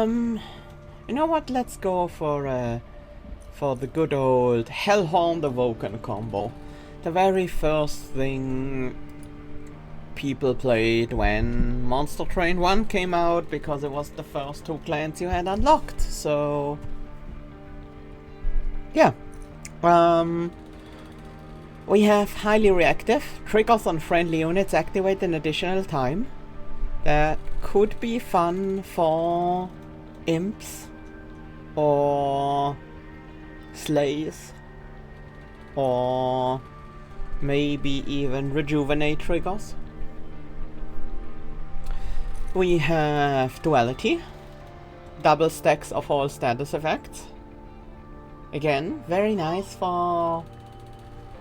You know what? Let's go for the good old Hellhorn the Vulcan combo. The very first thing people played when Monster Train 1 came out, because it was the first two clans you had unlocked. So yeah. We have highly reactive. Triggers on friendly units activate an additional time. That could be fun for imps or slays or maybe even rejuvenate triggers. We have duality, double stacks of all status effects. Again, very nice for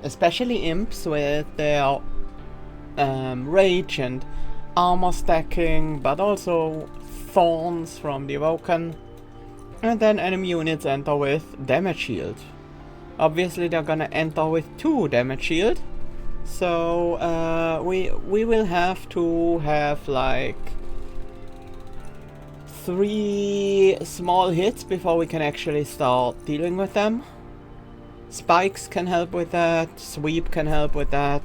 especially imps with their rage and armor stacking, but also thorns from the Awoken. And then enemy units enter with damage shield. Obviously they're gonna enter with 2 damage shield, so we will have to have like 3 small hits before we can actually start dealing with them. Spikes can help with that, sweep can help with that.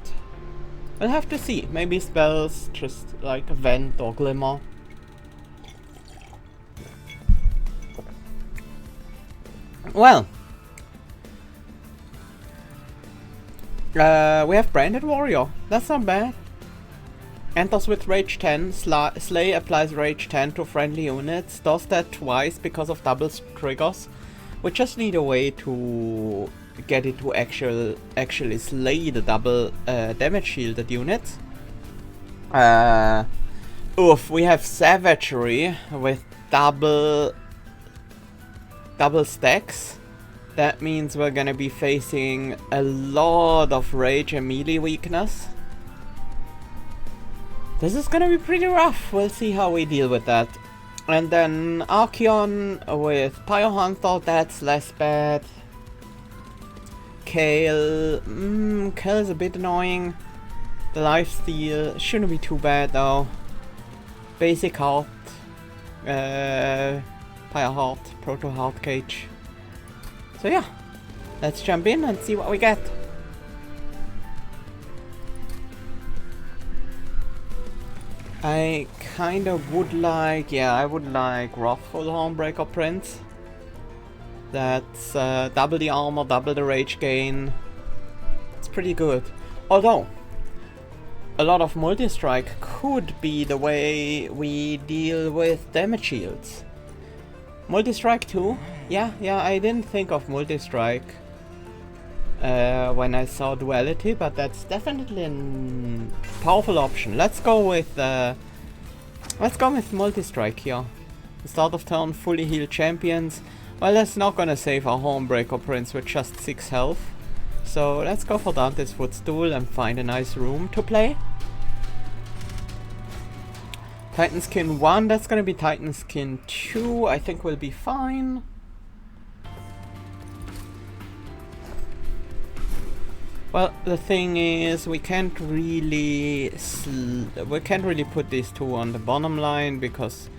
We'll have to see. Maybe spells, just like vent or glimmer. Well, we have Branded Warrior. That's not bad. Enters with Rage 10. Slay applies Rage 10 to friendly units. Does that twice because of double triggers. We just need a way to get it to actually slay the double damage shielded units. Oof, we have Savagery with double stacks. That means we're gonna be facing a lot of rage and melee weakness. This is gonna be pretty rough. We'll see how we deal with that. And then Archeon with Pyrohunter, that's less bad. Kale, Kale's a bit annoying. The lifesteal shouldn't be too bad though. Basic Heart, Pyre Heart, Proto Heart Cage. So yeah, let's jump in and see what we get. I kinda would like, I would like Wrathful Hornbreaker Prince. That's double the armor, double the rage gain. It's pretty good. Although, a lot of multi-strike could be the way we deal with damage shields. Multi-strike too? Yeah, I didn't think of multi-strike when I saw duality, but that's definitely a powerful option. Let's go with multi-strike here. The start of turn, fully healed champions. Well, that's not gonna save our Hornbreaker Prince with just 6 health. So let's go for Dante's Footstool and find a nice room to play. Titanskin 1, that's gonna be Titanskin 2, I think we'll be fine. Well, the thing is, we can't really put these two on the bottom line because,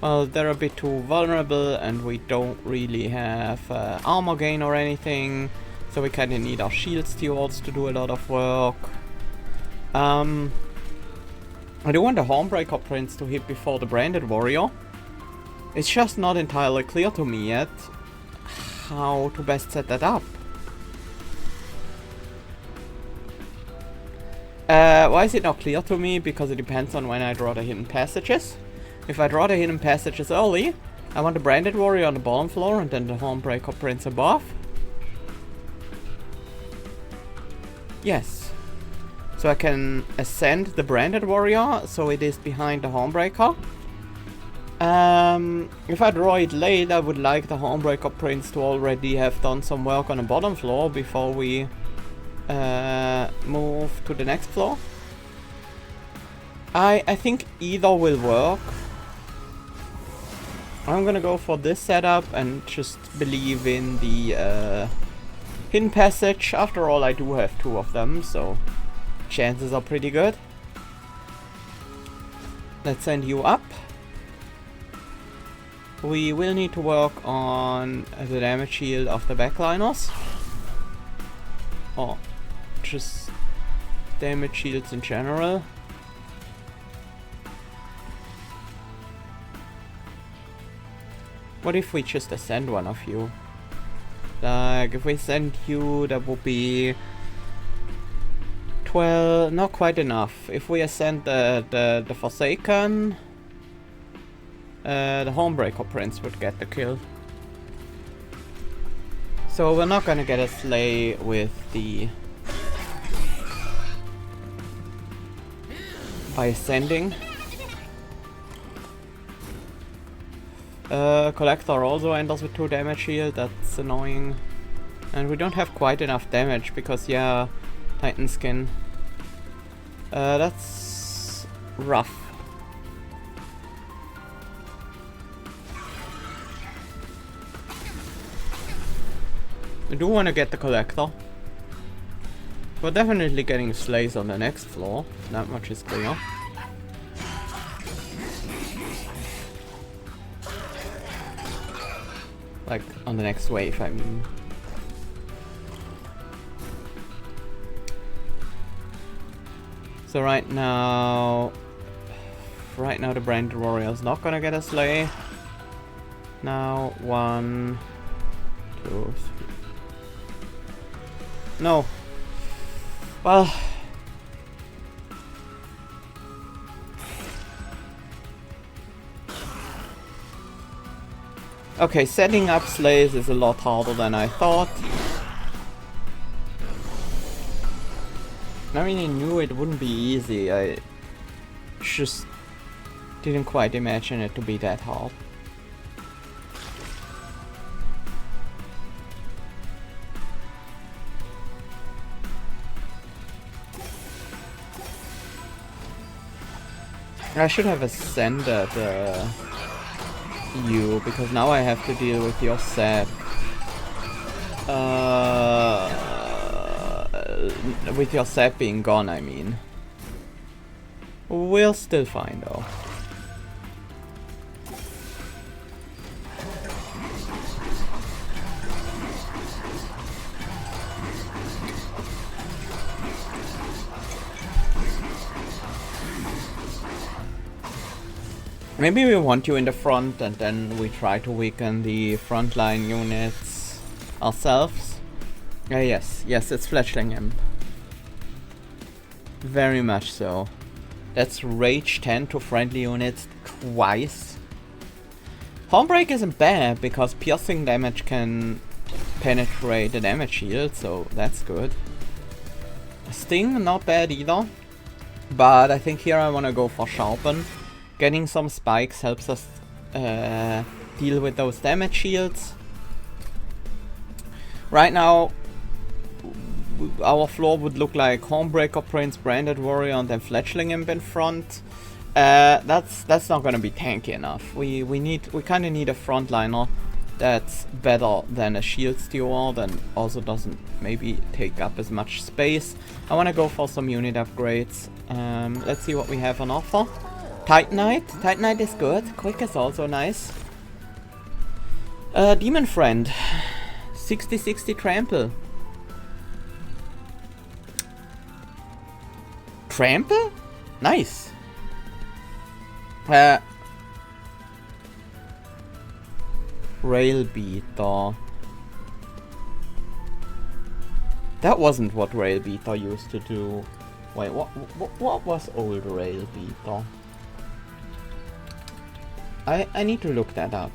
well, they're a bit too vulnerable and we don't really have armor gain or anything, so we kinda need our shield stewards to do a lot of work. I do want the Hornbreaker Prince to hit before the Branded Warrior. It's just not entirely clear to me yet how to best set that up. Why is it not clear to me? Because it depends on when I draw the hidden passages. If I draw the hidden passages early, I want the Branded Warrior on the bottom floor and then the Hornbreaker Prince above. Yes. So I can ascend the Branded Warrior, so it is behind the Hornbreaker. If I draw it late, I would like the Hornbreaker Prince to already have done some work on the bottom floor before we move to the next floor. I think either will work. I'm gonna go for this setup and just believe in the hidden passage. After all, I do have 2 of them, so chances are pretty good. Let's send you up. We will need to work on the damage shield of the backliners. Or just damage shields in general. What if we just ascend one of you? Like, if we send you, that would be 12, not quite enough. If we ascend the Forsaken, the Homebreaker Prince would get the kill. So we're not gonna get a Slay with the... by ascending. Collector also enters with 2 damage shield, that's annoying. And we don't have quite enough damage because, yeah, Titan Skin. That's rough. I do want to get the Collector. We're definitely getting Slays on the next floor, that much is clear. Like, on the next wave, I mean. So right now the Branded Warrior is not gonna get a Slay. Now, 1, 2, 3. No. Well. Okay, setting up slays is a lot harder than I thought. I really knew it wouldn't be easy, I just didn't quite imagine it to be that hard. I should have ascended you, because now I have to deal with your set. With your set being gone, I mean. We'll still fine though. Maybe we want you in the front and then we try to weaken the frontline units ourselves. Yes, it's Fletchling Imp. Very much so. That's Rage 10 to friendly units twice. Homebreak isn't bad because piercing damage can penetrate the damage shield, so that's good. Sting, not bad either. But I think here I want to go for Sharpen. Getting some spikes helps us deal with those damage shields. Right now, our floor would look like Homebreaker Prince, Branded Warrior, and then Fletchling Imp in front. That's not gonna be tanky enough. We kind of need a frontliner that's better than a shield steward and also doesn't maybe take up as much space. I want to go for some unit upgrades. Let's see what we have on offer. Titanite. Titanite is good. Quick is also nice. Demon Friend. 60-60 trample. Trample? Nice. Rail Beater. That wasn't what Rail Beater used to do. Wait, what was old Rail Beater? I need to look that up.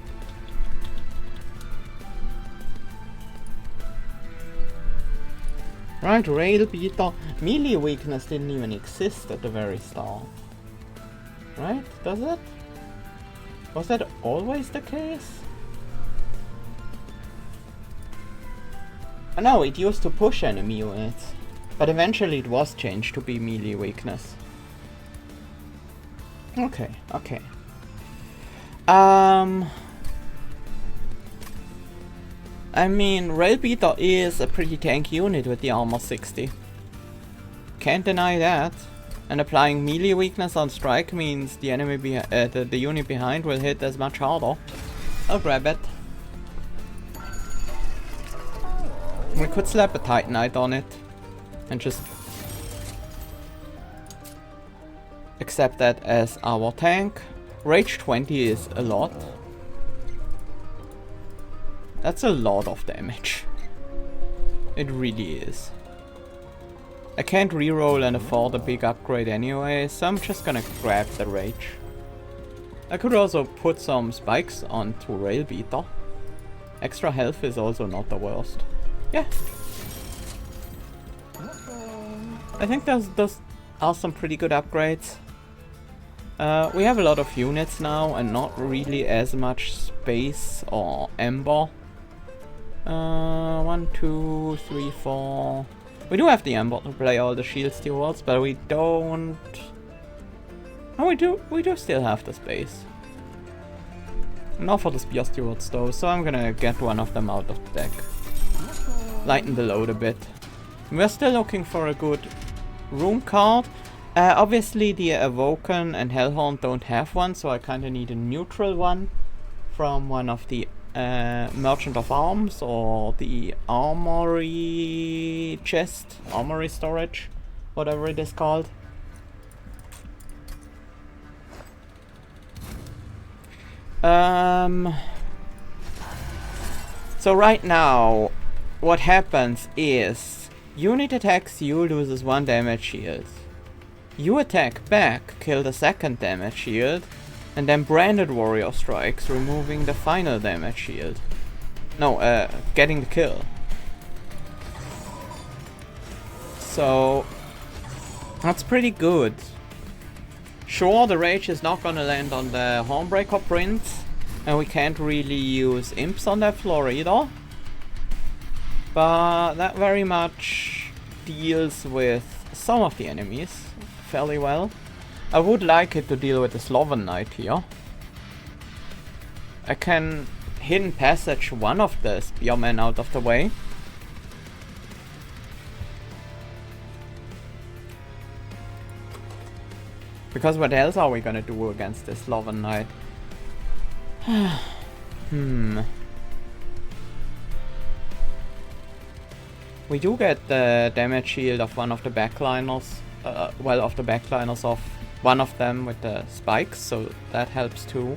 Right, Rail Beater. Melee weakness didn't even exist at the very start. Right? Does it? Was that always the case? No, it used to push enemy units. But eventually it was changed to be melee weakness. Okay, okay. I mean, Rail Beater is a pretty tanky unit with the armor 60. Can't deny that. And applying melee weakness on strike means the enemy the unit behind will hit as much harder. I'll grab it. We could slap a Titanite on it and just accept that as our tank. Rage 20 is a lot. That's a lot of damage. It really is. I can't reroll and afford a big upgrade anyway, so I'm just gonna grab the Rage. I could also put some spikes onto Rail Beater. Extra health is also not the worst. Yeah. I think those are some pretty good upgrades. We have a lot of units now and not really as much space or ember. 1, 2, 3, 4. We do have the ember to play all the shield stewards, but we don't. Oh, we do still have the space. Not for the spear stewards though, so I'm gonna get one of them out of the deck. Lighten the load a bit. We're still looking for a good room card. Obviously the Awoken and Hellhorn don't have one, so I kinda need a neutral one from one of the Merchant of Arms or the Armory chest, Armory storage, whatever it is called. So right now, what happens is, unit attacks you, loses 1 damage shield. You attack back, kill the 2nd damage shield, and then Branded Warrior strikes, removing the final damage shield. No, getting the kill. So, that's pretty good. Sure, the Rage is not gonna land on the Hornbreaker print, and we can't really use Imps on that floor either. But that very much deals with some of the enemies fairly well. I would like it to deal with the Sloven Knight here. I can Hidden Passage one of the Spearmen out of the way. Because what else are we gonna do against this Sloven Knight? We do get the damage shield of one of the backliners. Well, of the backliners of one of them with the spikes, so that helps too.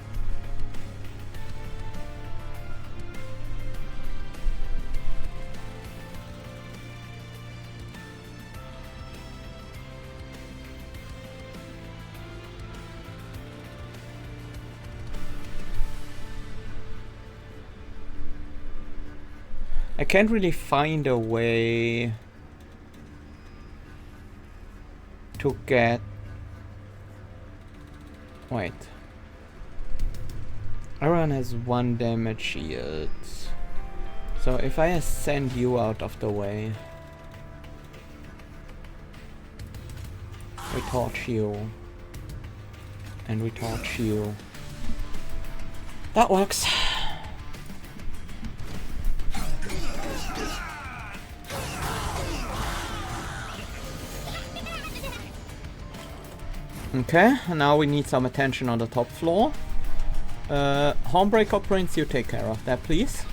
I can't really find a way to get... Wait. Iron has 1 damage shield. So if I send you out of the way... We torch you. And we torch you. That works. Okay, and now we need some attention on the top floor. Hornbreaker Prince, you take care of that, please.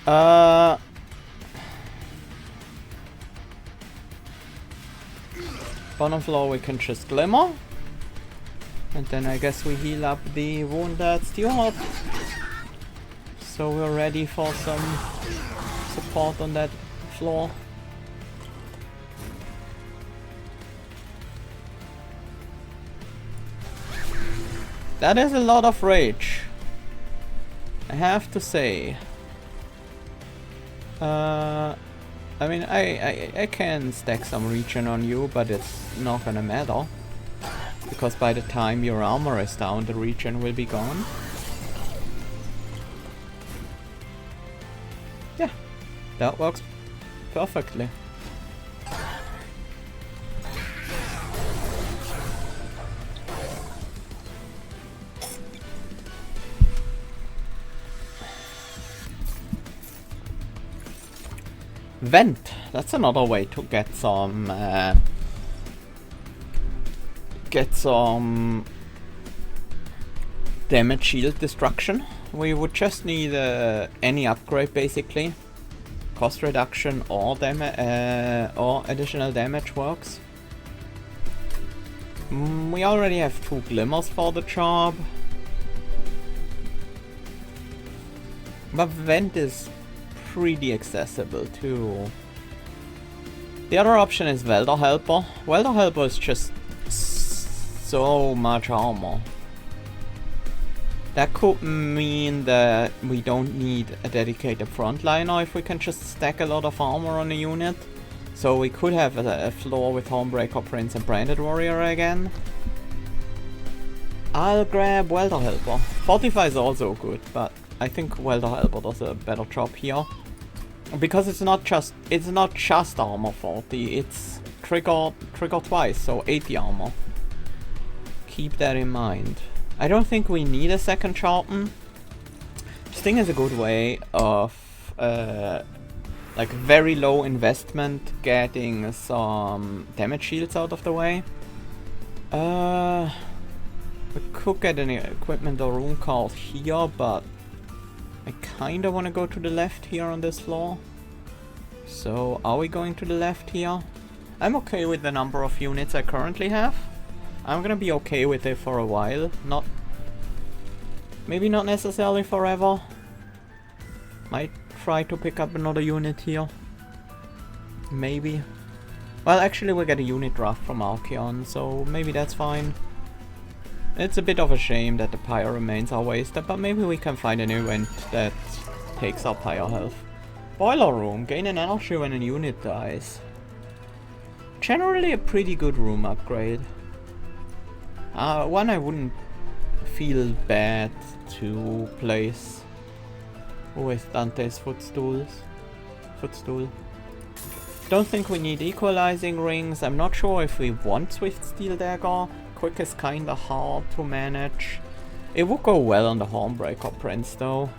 Bottom floor we can just Glimmer. And then I guess we heal up the wounded steward. So we're ready for some support on that floor. That is a lot of rage, I have to say. I mean, I can stack some regen on you, but it's not gonna matter. Because by the time your armor is down, the regen will be gone. Yeah, that works perfectly. Vent. That's another way to get some damage shield destruction. We would just need any upgrade basically. Cost reduction or additional damage works. We already have 2 glimmers for the job. But vent is pretty accessible too. The other option is Welder Helper. Welder Helper is just so much armor. That could mean that we don't need a dedicated frontliner if we can just stack a lot of armor on a unit. So we could have a floor with Homebreaker, Prince and Branded Warrior again. I'll grab Welder Helper. Fortify is also good, but I think Welder Helper does a better job here. Because it's not just armor 40, it's trigger twice, so 80 armor. Keep that in mind. I don't think we need a second Charlton. This thing is a good way of like very low investment getting some damage shields out of the way. We could get an equipment or room card here, but I kinda wanna go to the left here on this floor. So are we going to the left here? I'm okay with the number of units I currently have. I'm gonna be okay with it for a while. Maybe not necessarily forever. Might try to pick up another unit here. Maybe. Well, actually we get a unit draft from Archeon, so maybe that's fine. It's a bit of a shame that the pyre remains are wasted, but maybe we can find an event that takes our pyre health. Boiler room, gain an energy when a unit dies. Generally a pretty good room upgrade. One I wouldn't feel bad to place with Dante's footstool. Don't think we need equalizing rings. I'm not sure if we want Swift Steel Dagger. Quick is kinda hard to manage. It would go well on the Hornbreaker Prince though.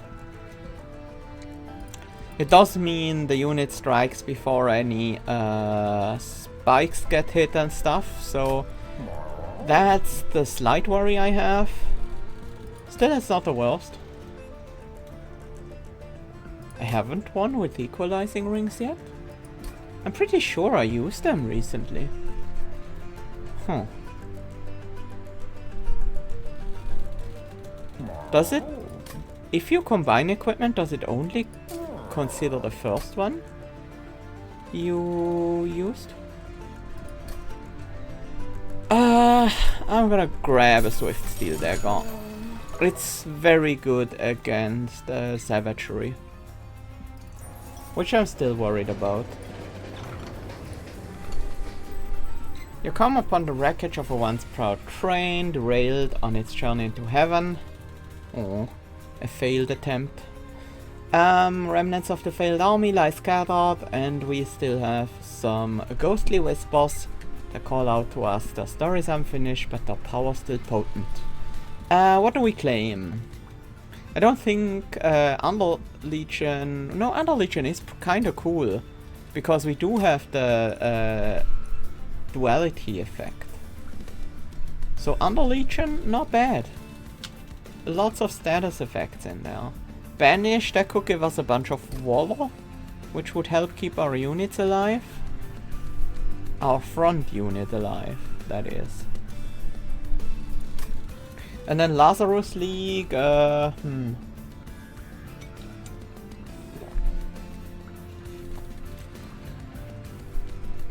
It does mean the unit strikes before any spikes get hit and stuff, so that's the slight worry I have. Still, it's not the worst. I haven't won with equalizing rings yet. I'm pretty sure I used them recently. Huh. Does it... If you combine equipment, does it only consider the first one you used? I'm gonna grab a Swift Steel Dagger. It's very good against savagery, which I'm still worried about. You come upon the wreckage of a once proud train, derailed on its journey into heaven. Oh, a failed attempt. Remnants of the failed army lie scattered, and we still have some ghostly whispers that call out to us. Their stories unfinished, but their power still potent. What do we claim? I don't think Under Legion... No, Under Legion is kinda cool, because we do have the duality effect. So Under Legion, not bad. Lots of status effects in there. Banish, that could give us a bunch of Waller, which would help keep our units alive. Our front unit alive, that is. And then Lazarus League,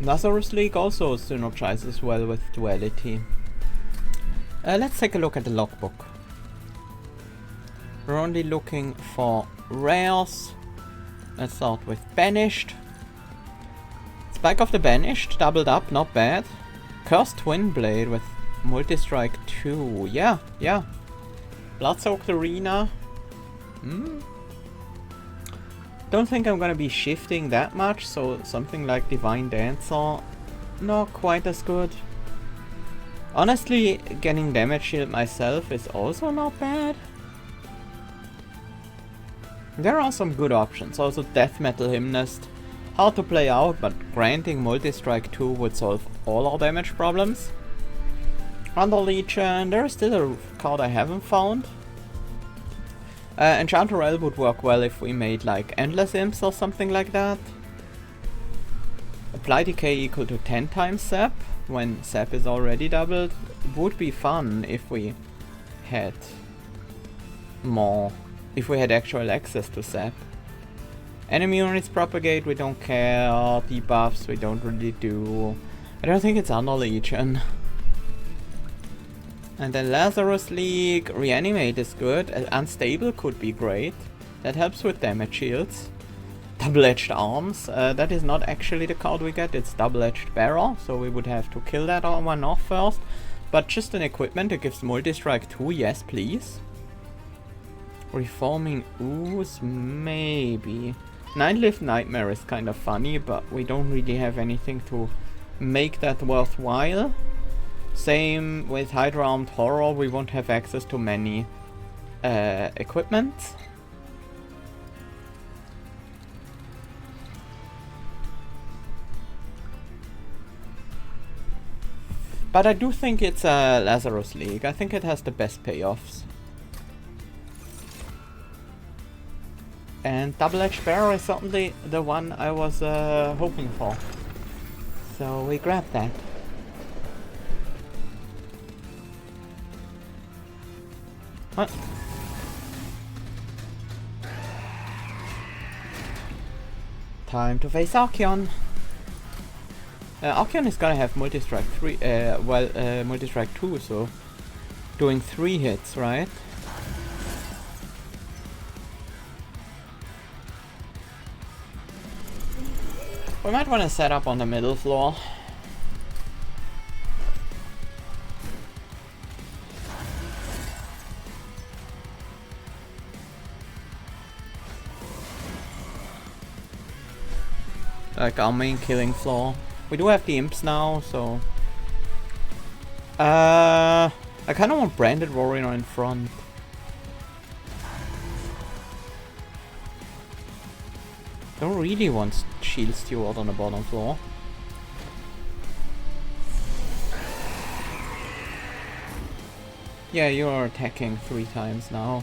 Lazarus League also synergizes well with duality. Let's take a look at the logbook. We're only looking for rares. Let's start with Banished. Spike of the Banished, doubled up, not bad. Cursed Twin Blade with Multi-Strike 2. Yeah. Blood-Soaked Arena. Don't think I'm gonna be shifting that much, so something like Divine Dancer, not quite as good. Honestly, getting Damage Shield myself is also not bad. There are some good options, also Death Metal Hymnist. Hard to play out, but granting Multi-Strike 2 would solve all our damage problems. Under Legion, there is still a card I haven't found. Enchanterelle would work well if we made like endless imps or something like that. Apply decay equal to 10 times sap when sap is already doubled. Would be fun if we had more, if we had actual access to sap. Enemy units propagate, we don't care. Debuffs, we don't really do. I don't think it's Under Legion. And then Lazarus League, Reanimate is good. Unstable could be great. That helps with damage shields. Double-edged arms, that is not actually the card we get, it's double-edged barrel, so we would have to kill that one off first. But just an equipment that gives multi-strike 2, yes please. Reforming Ooze, maybe. Night-Lived Nightmare is kind of funny, but we don't really have anything to make that worthwhile. Same with Hydra-Armed Horror, we won't have access to many equipment. But I do think it's a Lazarus League. I think it has the best payoffs. And Double-Edged Barrel is certainly the one I was hoping for. So we grabbed that. What? Time to face Archeon. Archeon is gonna have multi-strike 3, multi-strike 2, so doing 3 hits, right? We might want to set up on the middle floor. Like our main killing floor. We do have the imps now, so... I kinda want Branded Warrior in front. Don't really want Shield Steward on the bottom floor. Yeah, you're attacking 3 times now.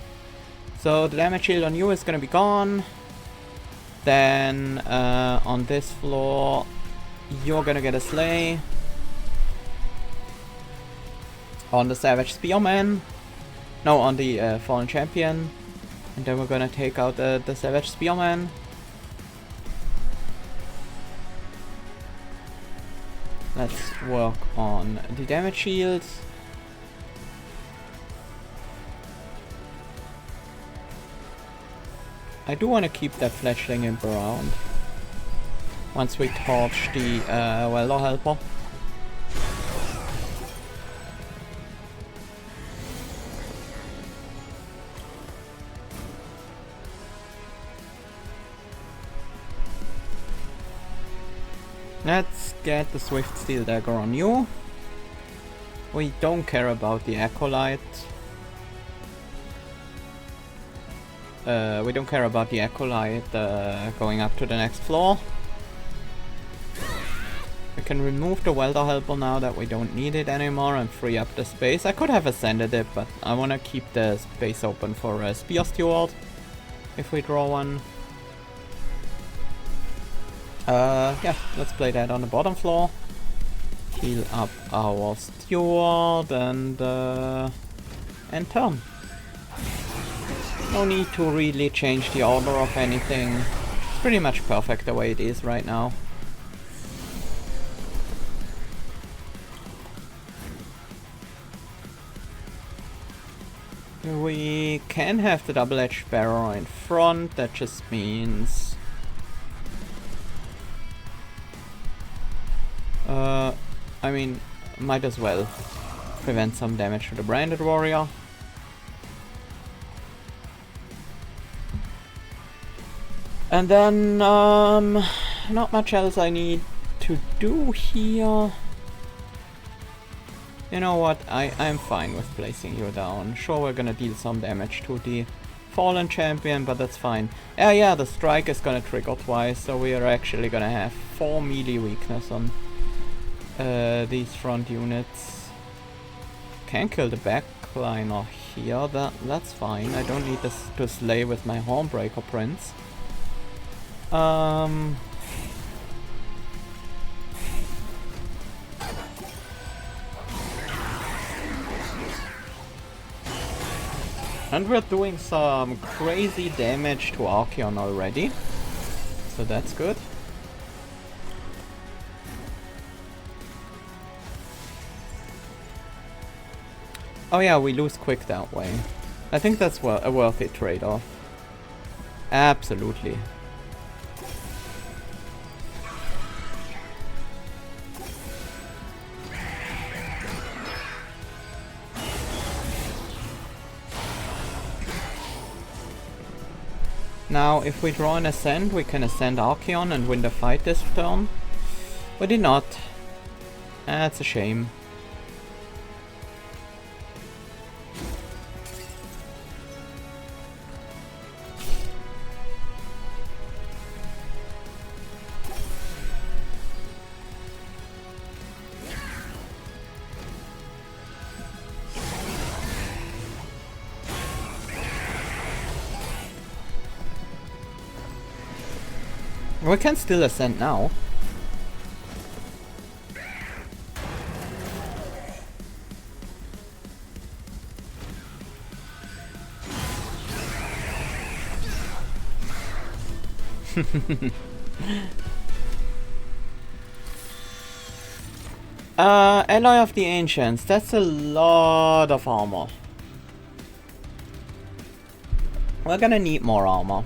So the damage shield on you is gonna be gone. Then on this floor, you're gonna get a Slay. On the Savage Spearman. No, on the Fallen Champion. And then we're gonna take out the Savage Spearman. Let's work on the damage shields. I do want to keep that Fletchling Imp around. Once we torch the Welder Helper. Let's get the Swift Steel Dagger on you. We don't care about the Acolyte. We don't care about the Acolyte going up to the next floor. We can remove the Welder Helper now that we don't need it anymore and free up the space. I could have ascended it, but I want to keep the space open for a Spear Steward if we draw one. Yeah, let's play that on the bottom floor. Heal up our Steward and turn. No need to really change the order of anything. It's pretty much perfect the way it is right now. We can have the double-edged barrel in front, that just means... I mean, might as well prevent some damage to the Branded Warrior. And then, not much else I need to do here. You know what, I'm fine with placing you down. Sure, we're gonna deal some damage to the Fallen Champion, but that's fine. Yeah, the strike is gonna trigger twice, so we are actually gonna have 4 melee weakness on these front units. Can kill the backliner here, that's fine. I don't need this to slay with my Hornbreaker Prince. And we're doing some crazy damage to Archeon already, so that's good. Oh yeah, we lose quick that way. I think that's a worthy trade-off. Absolutely. Now, if we draw an Ascend, we can Ascend Archeon and win the fight this turn. We did not. That's a shame. We can still Ascend now. Alloy of the Ancients. That's a lot of armor. We're gonna need more armor.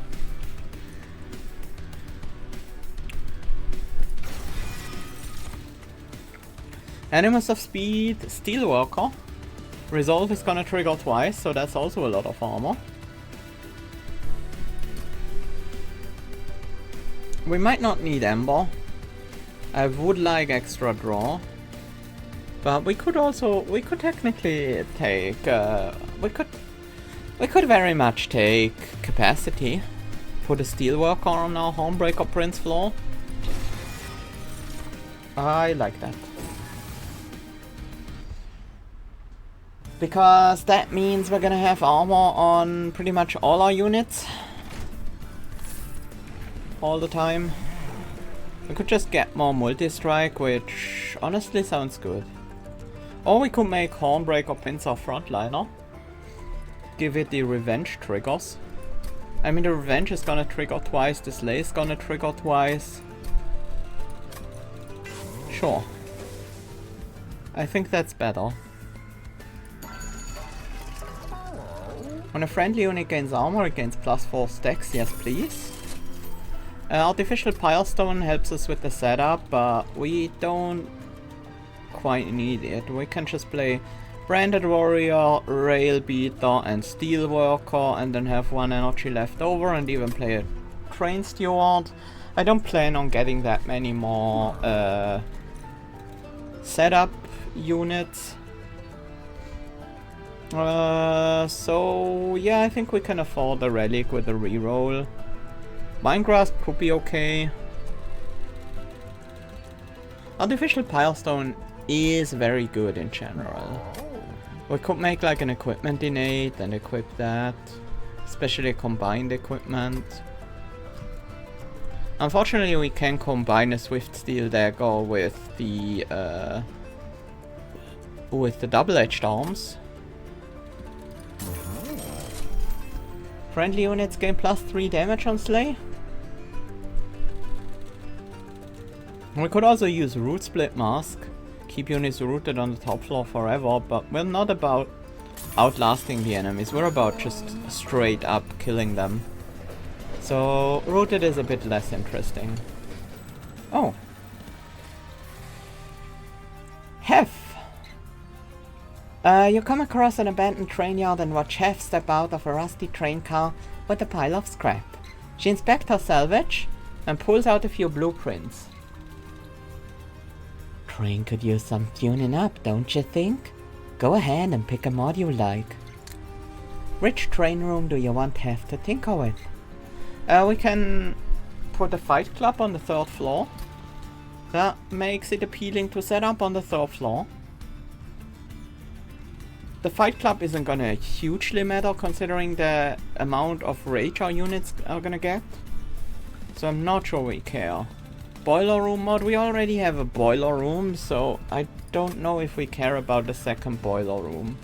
Animus of Speed, Steelworker. Resolve is gonna trigger twice, so that's also a lot of armor. We might not need Ember. I would like extra draw. But we could technically take, we could very much take Capacity. Put a Steelworker on our Hornbreaker Prince floor. I like that. Because that means we're gonna have armor on pretty much all our units. All the time. We could just get more multi-strike, which honestly sounds good. Or we could make Hornbreaker Prince our frontliner. Give it the revenge triggers. I mean, the revenge is gonna trigger twice, the slay is gonna trigger twice. Sure. I think that's better. When a friendly unit gains armor, it gains +4 stacks. Yes, please. Artificial Pilestone helps us with the setup, but we don't quite need it. We can just play Branded Warrior, Rail Beater, and Steelworker, and then have 1 energy left over, and even play a Train Steward. I don't plan on getting that many more setup units. So yeah, I think we can afford a relic with a reroll. Minegrasp could be okay. Artificial Pilestone is very good in general. We could make like an equipment innate and equip that, especially combined equipment. Unfortunately, we can combine a Swift Steel Dagger with the double-edged arms. Friendly units gain +3 damage on Slay. We could also use Root Split Mask. Keep units rooted on the top floor forever, but we're not about outlasting the enemies. We're about just straight up killing them. So rooted is a bit less interesting. Oh. Hef. You come across an abandoned train yard and watch Hef step out of a rusty train car with a pile of scrap. She inspects her salvage and pulls out a few blueprints. Train could use some tuning up, don't you think? Go ahead and pick a mod you like. Which train room do you want Hef to tinker with? We can put a fight club on the 3rd floor. That makes it appealing to set up on the 3rd floor. the Fight Club isn't gonna hugely matter considering the amount of rage our units are gonna get. So I'm not sure we care. Boiler room mod, we already have a boiler room, so I don't know if we care about the second boiler room.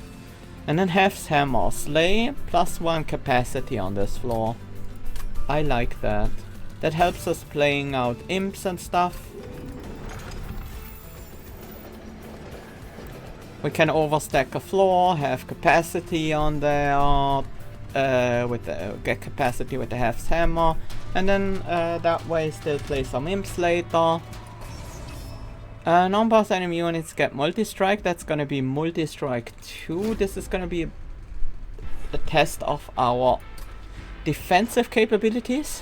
And then Hef's Hammer, Slay, +1 capacity on this floor. I like that. That helps us playing out imps and stuff. We can overstack a floor, have capacity on there, get capacity with the Hef's Hammer, and then that way still play some imps later. Non-boss enemy units get multi-strike. That's gonna be multi-strike 2. This is gonna be a test of our defensive capabilities.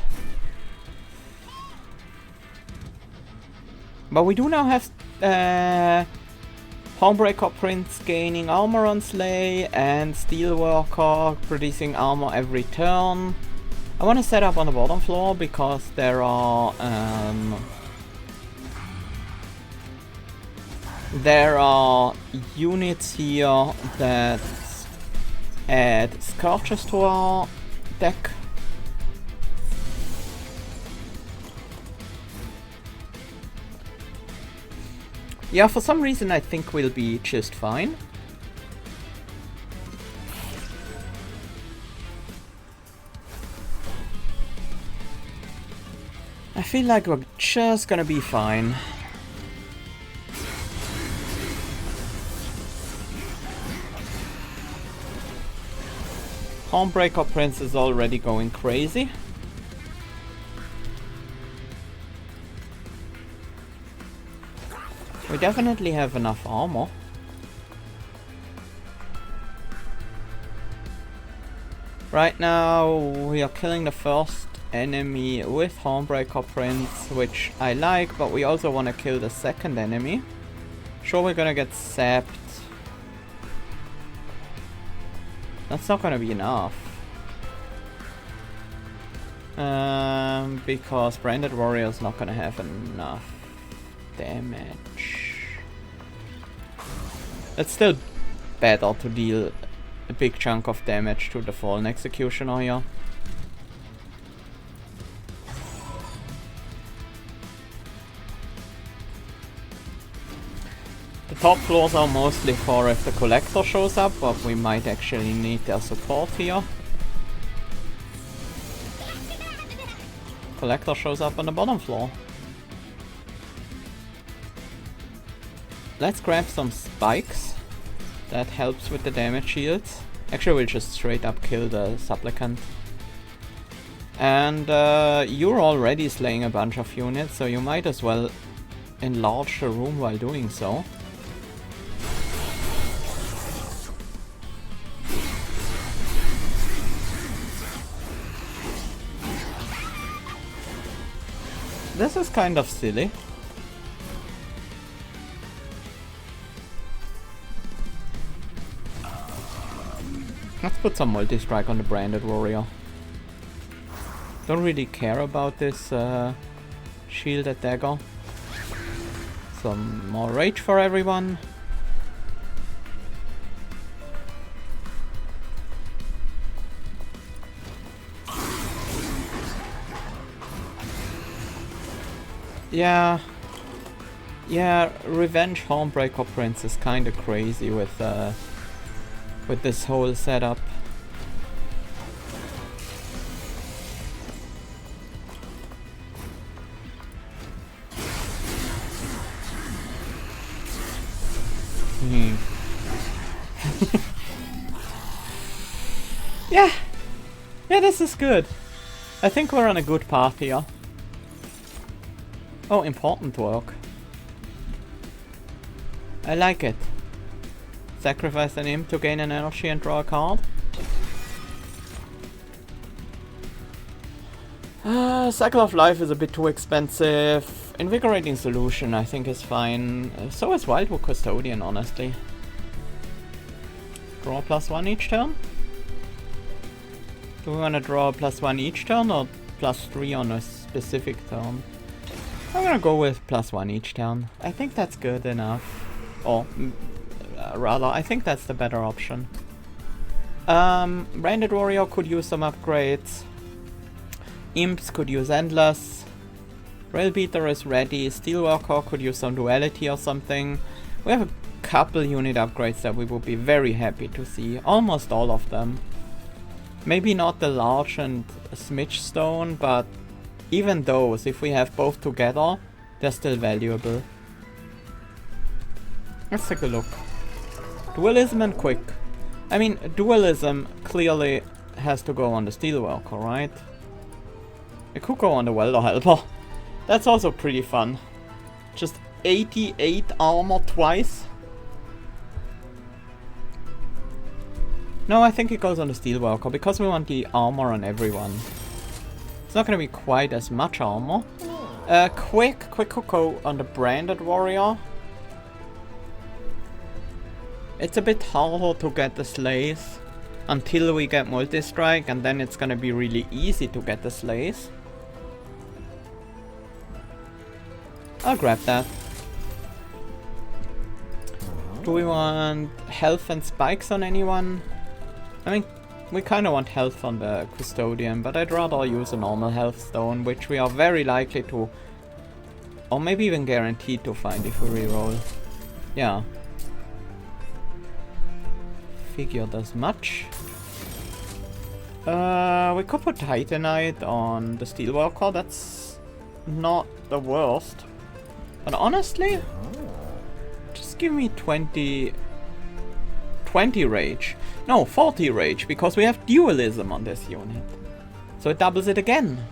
But we do now have Homebreaker Prince gaining armor on Slay and Steelworker producing armor every turn. I want to set up on the bottom floor because there are units here that add Scourges to our deck. Yeah, for some reason I think we'll be just fine. I feel like we're just gonna be fine. Homebreaker Prince is already going crazy. We definitely have enough armor. Right now we are killing the first enemy with Homebreaker Prince, which I like, but we also want to kill the second enemy. Sure, we're gonna get sapped. That's not gonna be enough. Because Branded Warrior is not gonna have enough damage. It's still better to deal a big chunk of damage to the Fallen Executioner here. The top floors are mostly for if the Collector shows up, but we might actually need their support here. Collector shows up on the bottom floor. Let's grab some spikes. That helps with the damage shields. Actually, we'll just straight up kill the Supplicant. And you're already slaying a bunch of units, so you might as well enlarge the room while doing so. This is kind of silly. Let's put some multi-strike on the Branded Warrior. Don't really care about this shielded dagger. Some more rage for everyone. Yeah, Revenge Homebreaker Prince is kinda crazy with this whole setup. Yeah, this is good. I think we're on a good path here. Oh, important work. I like it. Sacrifice an imp to gain an energy and draw a card. Cycle of Life is a bit too expensive. Invigorating Solution I think is fine. So is Wildwood Custodian, honestly. Draw +1 each turn? Do we want to draw +1 each turn or +3 on a specific turn? I'm gonna go with +1 each turn. I think that's good enough. Or rather. I think that's the better option. Branded Warrior could use some upgrades. Imps could use Endless. Railbeater is ready. Steelworker could use some Duality or something. We have a couple unit upgrades that we would be very happy to see. Almost all of them. Maybe not the Large and Smidge Stone, but even those, if we have both together, they're still valuable. Let's take a look. Dualism and Quick. I mean, Dualism clearly has to go on the Steelworker, right? It could go on the Welder Helper. That's also pretty fun. Just 88 armor twice. No, I think it goes on the Steelworker because we want the armor on everyone. It's not gonna be quite as much armor. Quick could go on the Branded Warrior. It's a bit harder to get the Slays until we get Multi-Strike, and then it's gonna be really easy to get the Slays. I'll grab that. Do we want health and spikes on anyone? I mean, we kinda want health on the Custodian, but I'd rather use a normal health stone, which we are very likely to, or maybe even guaranteed to find if we reroll. Yeah. Figured as much. We could put Titanite on the Steelworker, that's not the worst. But honestly, just give me 20 rage. No, 40 rage, because we have dualism on this unit. So it doubles it again.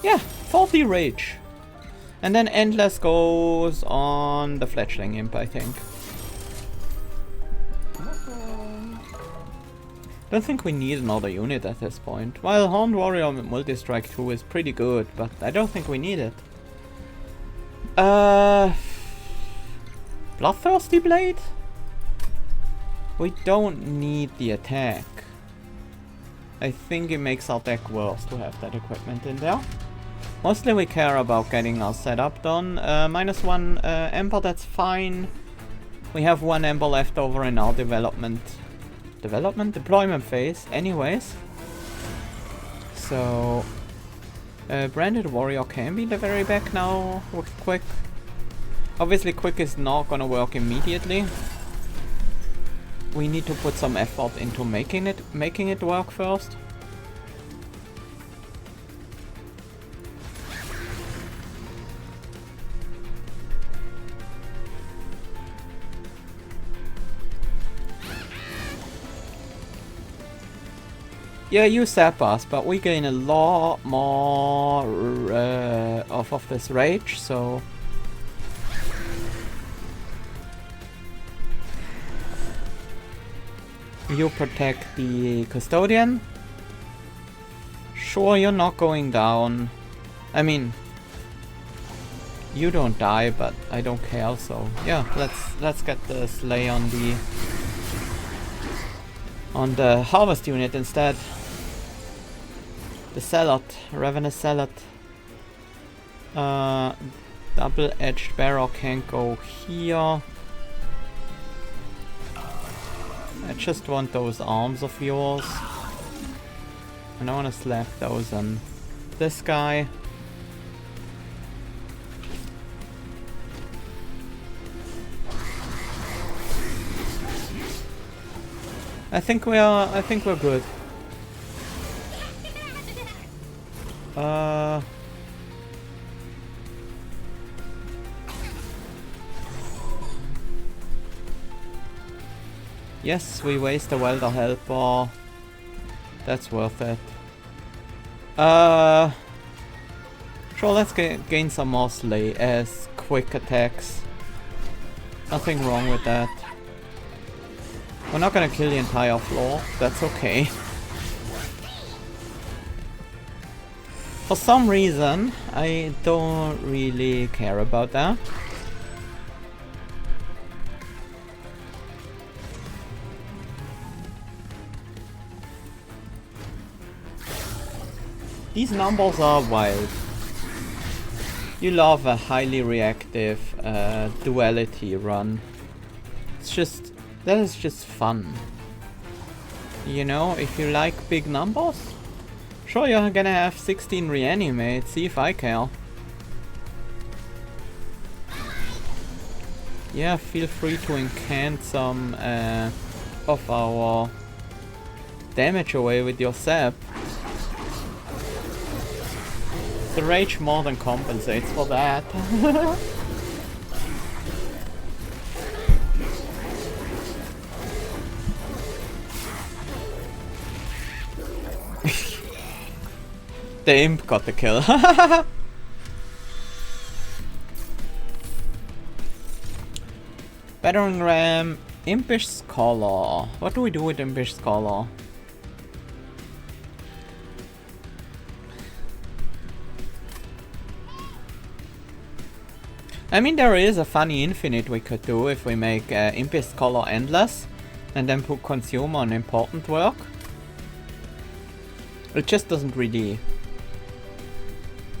Yeah, 40 rage. And then Endless goes on the Fletchling Imp, I think. Don't think we need another unit at this point. While Horned Warrior with Multi-Strike 2 is pretty good, but I don't think we need it. Bloodthirsty Blade? We don't need the attack. I think it makes our deck worse to have that equipment in there. Mostly we care about getting our setup done. -1 Ember, that's fine. We have 1 Ember left over in our deployment phase anyways. So Branded Warrior can be the very back now with Quick. Obviously Quick is not gonna work immediately. We need to put some effort into making it work first. Yeah, you sap us, but we gain a lot more off of this rage, so... You protect the Custodian. Sure, you're not going down. I mean... You don't die, but I don't care, so... Yeah, let's get the Slay on the Harvest unit instead. The Zealot, Ravenous Zealot. Double-edged barrel can go here. I just want those arms of yours. And I want to slap those on this guy. I think we're good. Yes, we waste the Welder Helper. That's worth it. Sure, let's gain some more Slay as quick attacks. Nothing wrong with that. We're not gonna kill the entire floor, that's okay. For some reason, I don't really care about that. These numbers are wild. You love a highly reactive duality run. It's just fun. You know, if you like big numbers, sure, you're gonna have 16 reanimate, see if I care. Yeah, feel free to incant some of our damage away with your sap. The rage more than compensates for that. The imp got the kill. Battering ram, impish scholar. What do we do with impish scholar? I mean, there is a funny infinite we could do if we make impish scholar endless and then put consume on important work. It just doesn't really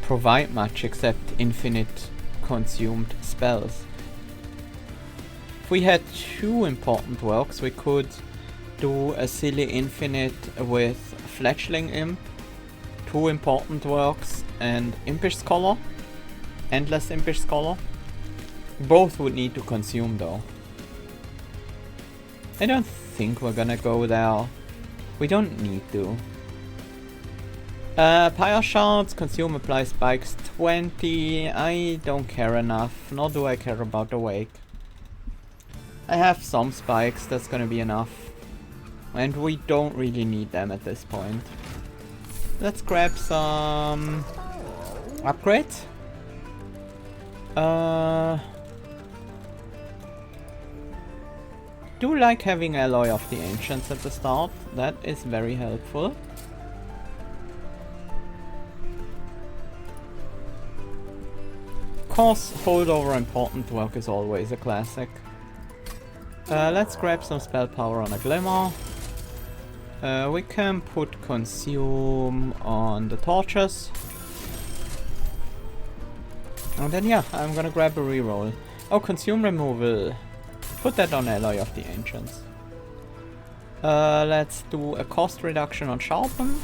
provide much except infinite consumed spells. If we had 2 important works, we could do a silly infinite with fledgling imp, 2 important works, and impish scholar, endless impish scholar. Both would need to consume though. I don't think we're gonna go there. We don't need to. Pyre shards, consume, apply spikes 20. I don't care enough, nor do I care about the wake. I have some spikes, that's gonna be enough. And we don't really need them at this point. Let's grab some upgrades. Do like having Alloy of the Ancients at the start, that is very helpful. Of course, holdover important work is always a classic. Let's grab some spell power on a glimmer. We can put consume on the torches. And then yeah, I'm gonna grab a reroll. Oh, consume removal. Put that on Alloy of the Ancients. Let's do a cost reduction on sharpen.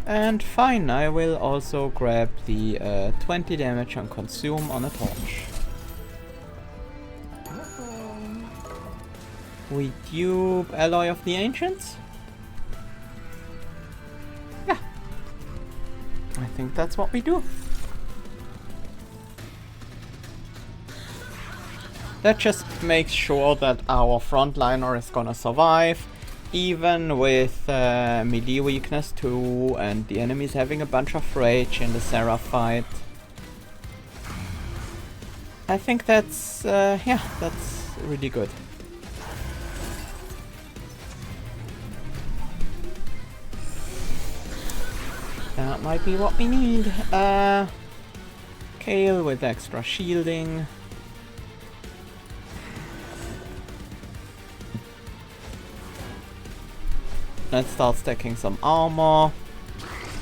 And fine, I will also grab the 20 damage on consume on a torch. We dupe Alloy of the Ancients? Yeah. I think that's what we do. That just makes sure that our frontliner is gonna survive, even with melee weakness 2 and the enemies having a bunch of rage in the Seraph fight. I think that's, yeah, that's really good. That might be what we need. Kale with extra shielding. Let's start stacking some armor,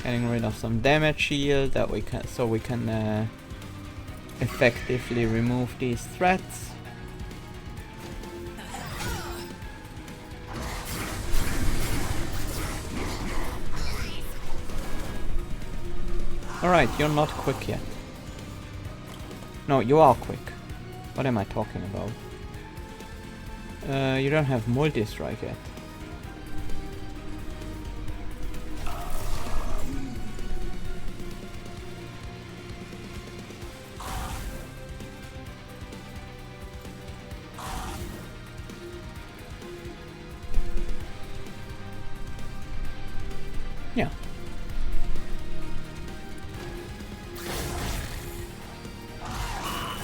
getting rid of some damage shield that we can, so we can effectively remove these threats. Alright, you're not quick yet. No, you are quick. What am I talking about? You don't have multi-strike yet. Yeah.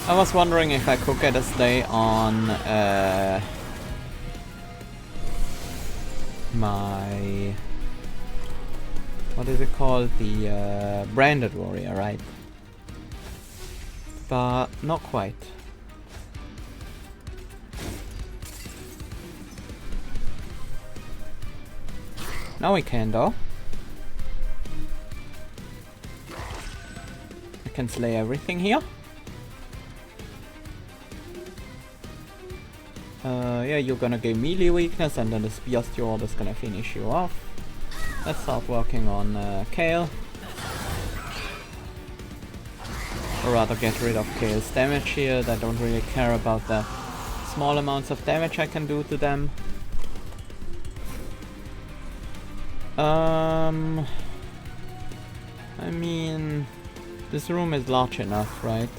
I was wondering if I could get a stay on my... what is it called? The branded warrior, right? But not quite. Now we can though. I can slay everything here. Yeah, you're gonna gain melee weakness, and then the Spear Steward is gonna finish you off. Let's start working on Kale. Or rather get rid of Kale's damage shield. I don't really care about the small amounts of damage I can do to them. I mean, this room is large enough, right?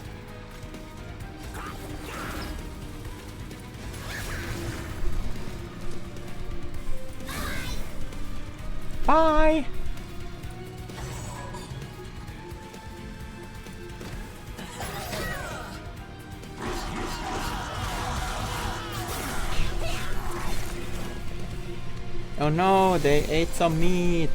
Bye! Oh no, they ate some meat!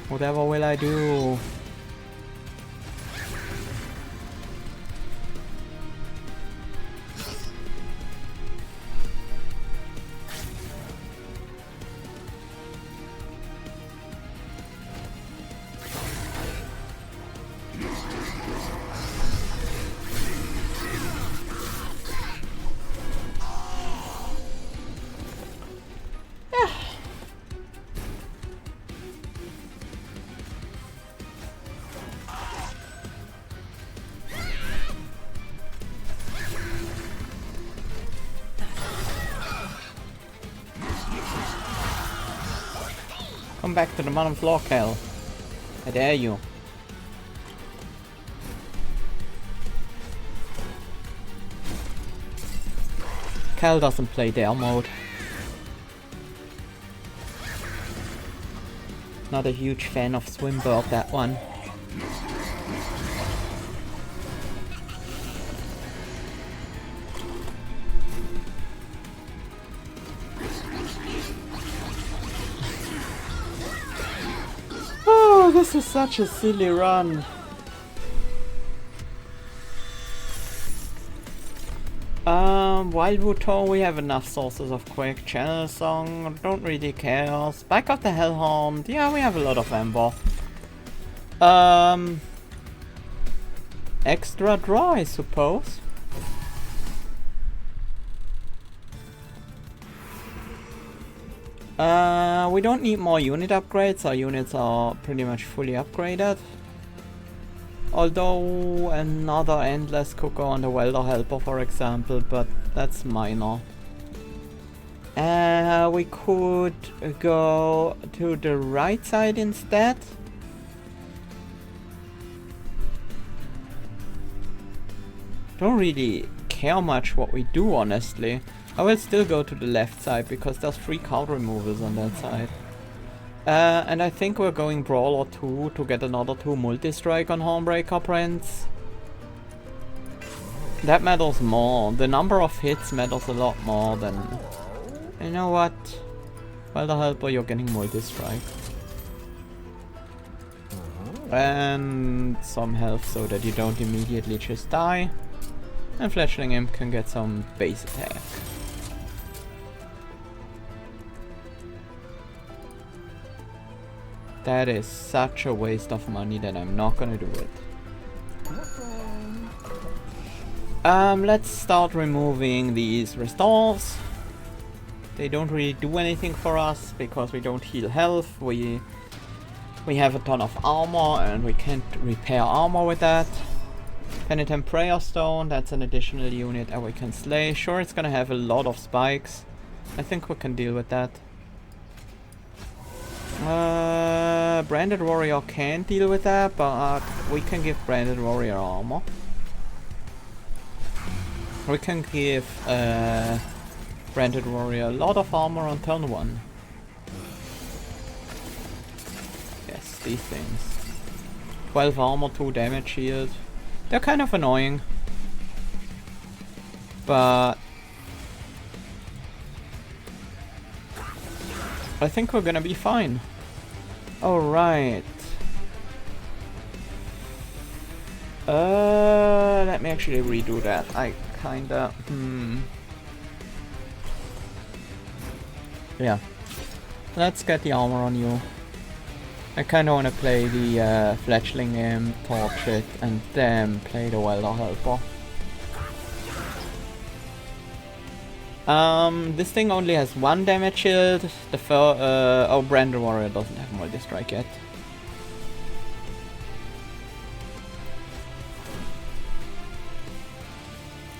Whatever will I do? Come back to the bottom floor, Kel. I dare you. Kel doesn't play Dare mode. Not a huge fan of Swimbird, that one. Oh, this is such a silly run. Wildwood Tor, we have enough sources of Quake. Channel Song, don't really care. Spike of the Hellhound, yeah, we have a lot of Ember. Extra draw, I suppose. We don't need more unit upgrades, our units are pretty much fully upgraded. Although another Endless Cooker on the Welder Helper, for example, but that's minor. We could go to the right side instead. Don't really care much what we do, honestly. I will still go to the left side because there's 3 card removals on that side. And I think we're going Brawler 2 to get another 2 multi-strike on Hornbreaker Prince. That matters more. The number of hits matters a lot more than... You know what? Well, the Helper, you're getting multi-strike. And some health so that you don't immediately just die. And Fletchling Imp can get some base attack. That is such a waste of money that I'm not gonna do it. Let's start removing these restores. They don't really do anything for us because we don't heal health. We have a ton of armor and we can't repair armor with that. Penitent Prayer Stone, that's an additional unit and we can slay. Sure, it's gonna have a lot of spikes. I think we can deal with that. Branded Warrior can't deal with that, but we can give Branded Warrior armor. We can give Branded Warrior a lot of armor on turn 1. Yes, these things. 12 armor, 2 damage shield. They're kind of annoying. But I think we're gonna be fine. Alright. Let me actually redo that. I kinda... Yeah. Let's get the armor on you. I kinda wanna play the fledgling imp, torch it, and then play the welder helper. This thing only has 1 damage shield. Oh, Brandon Warrior doesn't have multi-strike yet.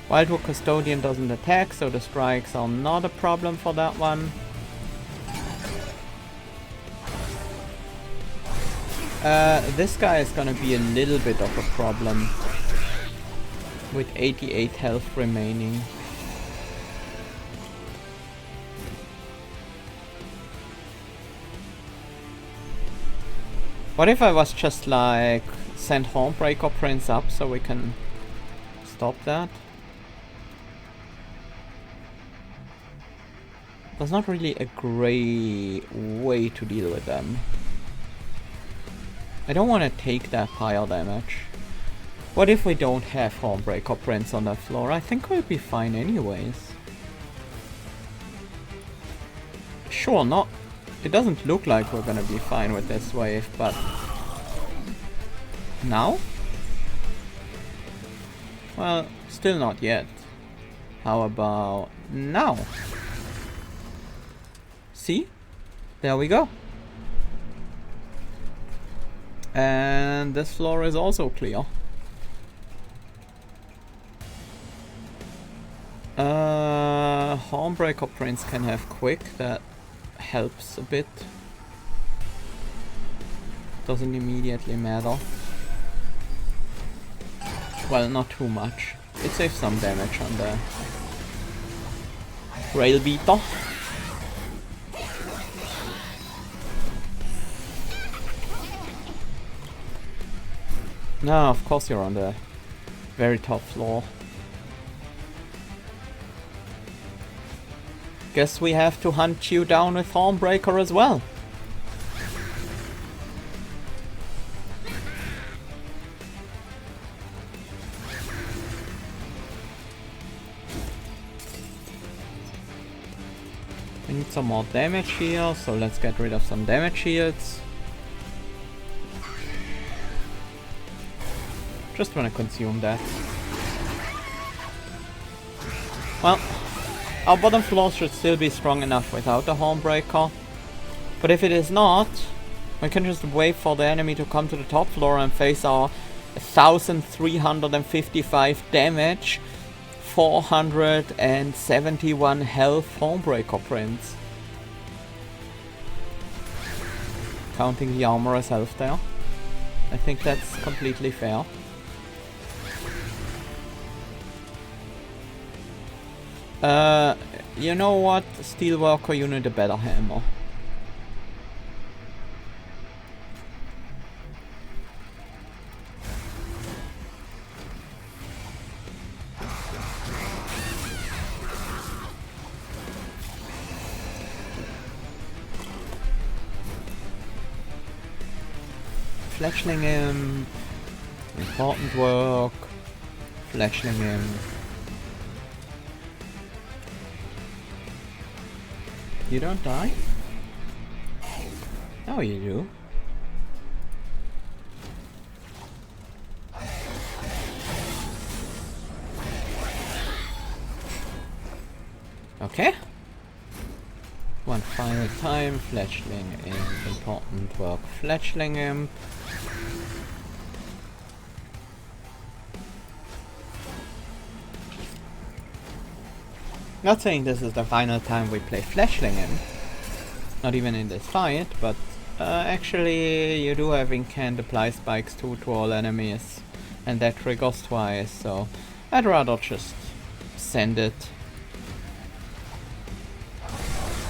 Wildwood Custodian doesn't attack, so the strikes are not a problem for that one. This guy is gonna be a little bit of a problem with 88 health remaining. What if I was just like send Hornbreaker Prince up so we can stop that? There's not really a great way to deal with them. I don't want to take that pile damage. What if we don't have Hornbreaker Prince on that floor? I think we'll be fine anyways. Sure, not. It doesn't look like we're gonna be fine with this wave, but... Now? Well, still not yet. How about now? See? There we go. And this floor is also clear. Hornbreaker Prince can have quick, that helps a bit. Doesn't immediately matter. Well, not too much. It saves some damage on the rail beater. No, of course you're on the very top floor. Guess we have to hunt you down with Hornbreaker as well. We need some more damage here, so let's get rid of some damage shields. Just wanna consume that. Well, our bottom floor should still be strong enough without the Hornbreaker. But if it is not, we can just wait for the enemy to come to the top floor and face our 1355 damage, 471 health Hornbreaker Prince. Counting the armorer's health there. I think that's completely fair. You know what? Steelworker, you need a better hammer. Fledgling imp. Important work. Fledgling imp. You don't die? Oh, you do. Okay. One final time. Fledgling imp. Important work. Fledgling imp. Not saying this is the final time we play Fledgling Imp. Not even in this fight, but actually you do have incant apply spikes too to all enemies. And that triggers twice, so I'd rather just send it.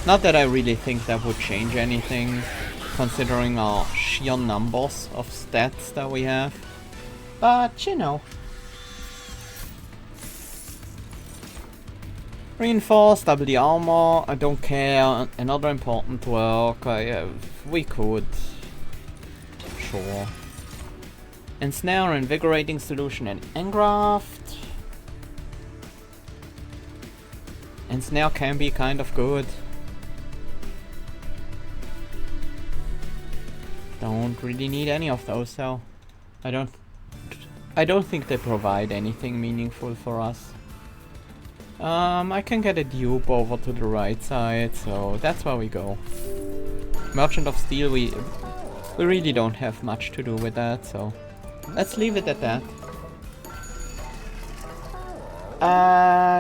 Not that I really think that would change anything, considering our sheer numbers of stats that we have. But, you know. Reinforce, double the armor, I don't care. Another important work, we could. Sure. Ensnare, Invigorating Solution, and Engraft. Ensnare can be kind of good. Don't really need any of those, so I don't think they provide anything meaningful for us. I can get a dupe over to the right side, so that's where we go. Merchant of Steel, we really don't have much to do with that, so let's leave it at that.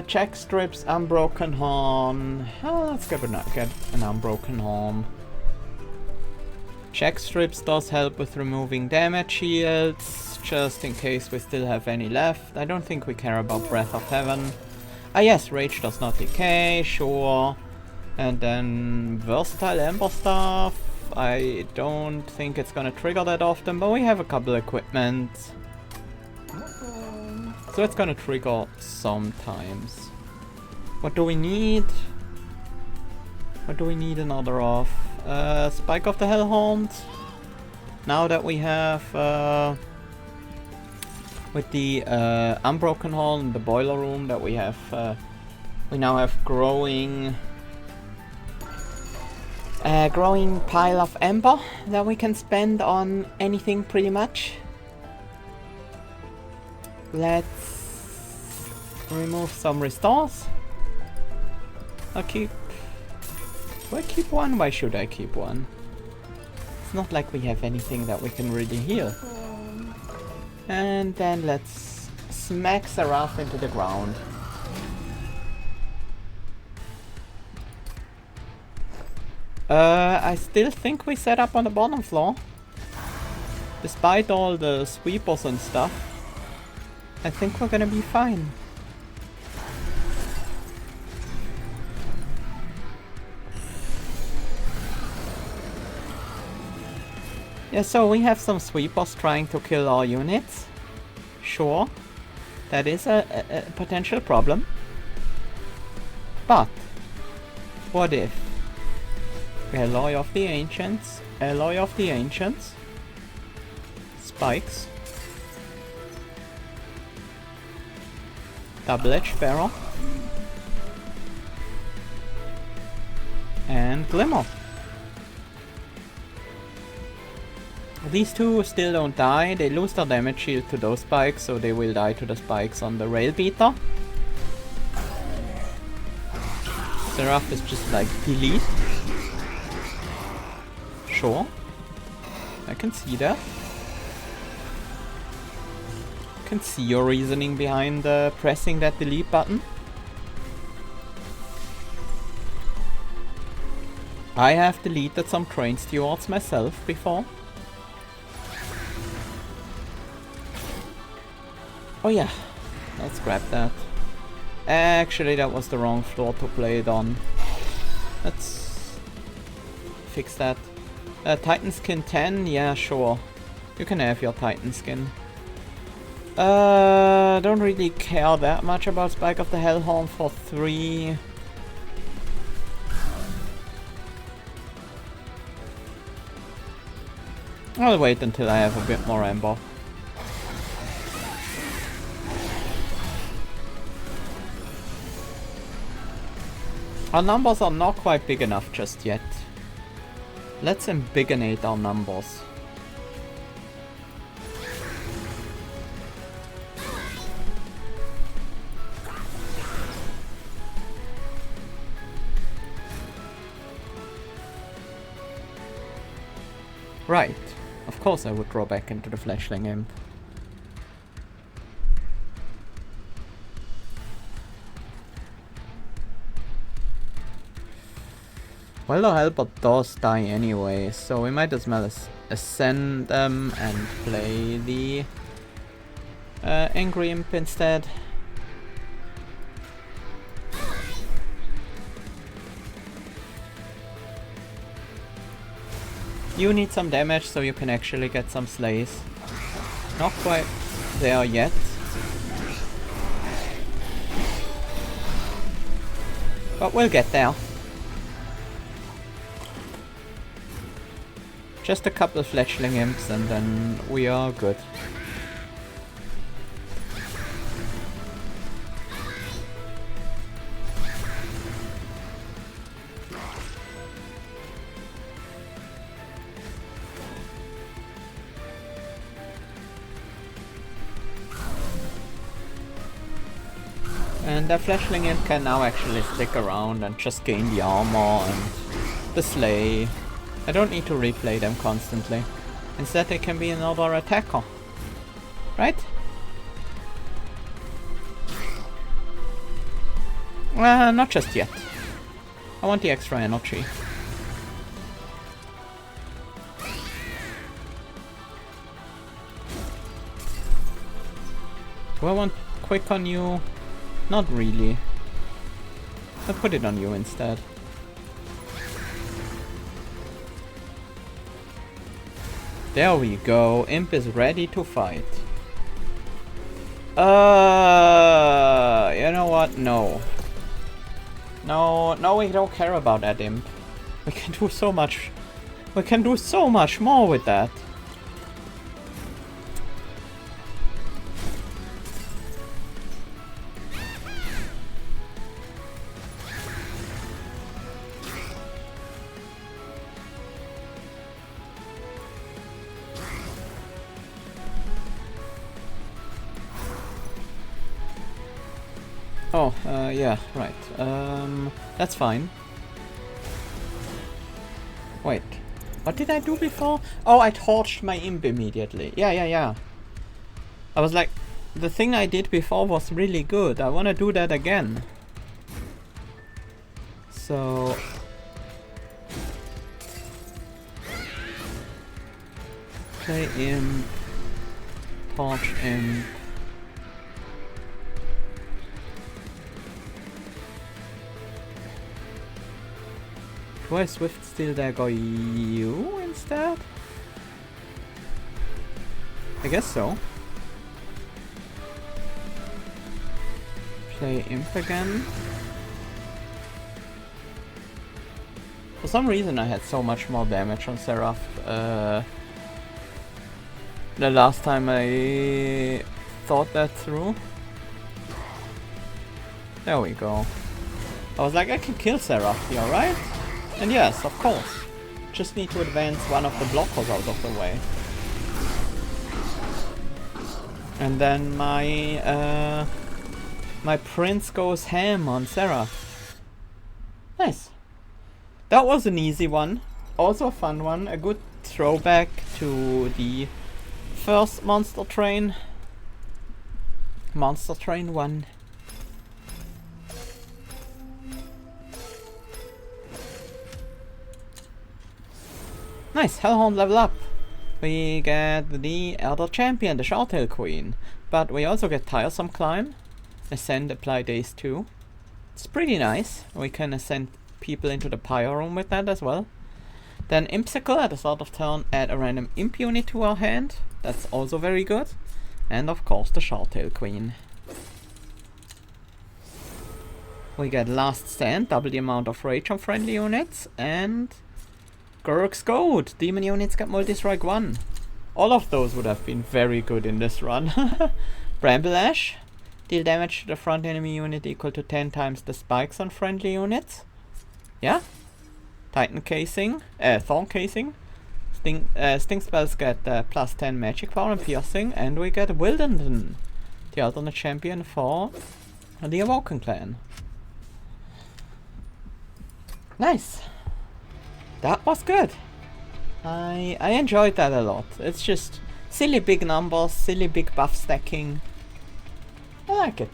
Check strips, unbroken horn. Let's get an unbroken horn. Check strips does help with removing damage shields, just in case we still have any left. I don't think we care about Breath of Heaven. Ah yes, Rage does not decay, sure. And then Versatile Ember Staff. I don't think it's gonna trigger that often, but we have a couple equipment. So it's gonna trigger sometimes. What do we need? What do we need another of? Spike of the Hellhound. Now that we have with the Unbroken Hall in the boiler room that we have, we now have growing pile of ember that we can spend on anything pretty much. Let's remove some restores. I'll keep... Do I keep one? Why should I keep one? It's not like we have anything that we can really heal. And then let's smack Seraph into the ground. I still think we set up on the bottom floor. Despite all the sweepers and stuff, I think we're gonna be fine. Yeah, so we have some sweepers trying to kill our units. Sure, that is a potential problem. But, what if? Alloy of the Ancients, Alloy of the Ancients, Spikes, Double-Edged Barrel, and Glimmer. These two still don't die, they lose their damage shield to those spikes, so they will die to the spikes on the Rail Beater. Seraph is just like delete. Sure, I can see that. I can see your reasoning behind pressing that delete button. I have deleted some train stewards myself before. Oh yeah, let's grab that. Actually, that was the wrong floor to play it on. Let's fix that. Titan skin 10? Yeah, sure. You can have your Titan skin. Don't really care that much about Spike of the Hellhorn for 3. I'll wait until I have a bit more Ember. Our numbers are not quite big enough just yet. Let's embiggenate our numbers. Right. Of course I would draw back into the Fleshling Imp. Well, the helper does die anyway, so we might as well ascend them and play the Angry Imp instead. You need some damage so you can actually get some slays. Not quite there yet. But we'll get there. Just a couple of fledgling imps and then we are good. And the Fleshling Imp can now actually stick around and just gain the armor and the sleigh. I don't need to replay them constantly. Instead they can be another attacker. Right? Not just yet. I want the extra energy. Do I want quick on you? Not really. I'll put it on you instead. There we go. Imp is ready to fight. You know what? No. No, we don't care about that imp. We can do so much. We can do so much more with that. Oh, yeah, right. That's fine. Wait, what did I do before? Oh, I torched my imp immediately. Yeah. I was like, the thing I did before was really good. I want to do that again. So... play imp, torch imp. Do I Swift Steel Dagger you instead? I guess so. Play Imp again. For some reason I had so much more damage on Seraph the last time I thought that through. There we go. I was like, I can kill Seraph here, right? And yes, of course. Just need to advance one of the blockers out of the way. And then my my prince goes ham on Seraph. Nice. That was an easy one. Also a fun one. A good throwback to the first Monster Train. Monster Train 1. Nice, Hellhound level up. We get the Elder Champion, the Shortail Queen. But we also get Tiresome Climb. Ascend, apply days 2. It's pretty nice. We can ascend people into the Pyre Room with that as well. Then Impsicle at the start of turn, add a random Imp unit to our hand. That's also very good. And of course the Shortail Queen. We get Last Stand, double the amount of rage on friendly units. And... Gurk's Goat! Demon units get multi-strike 1. All of those would have been very good in this run. Bramble Ash. Deal damage to the front enemy unit equal to 10 times the spikes on friendly units. Yeah. Titan Casing. Thorn Casing. Sting spells get plus 10 magic power and piercing. And we get Wilderton, the alternate champion for the Awoken clan. Nice. That was good. I enjoyed that a lot. It's just silly big numbers, silly big buff stacking. I like it.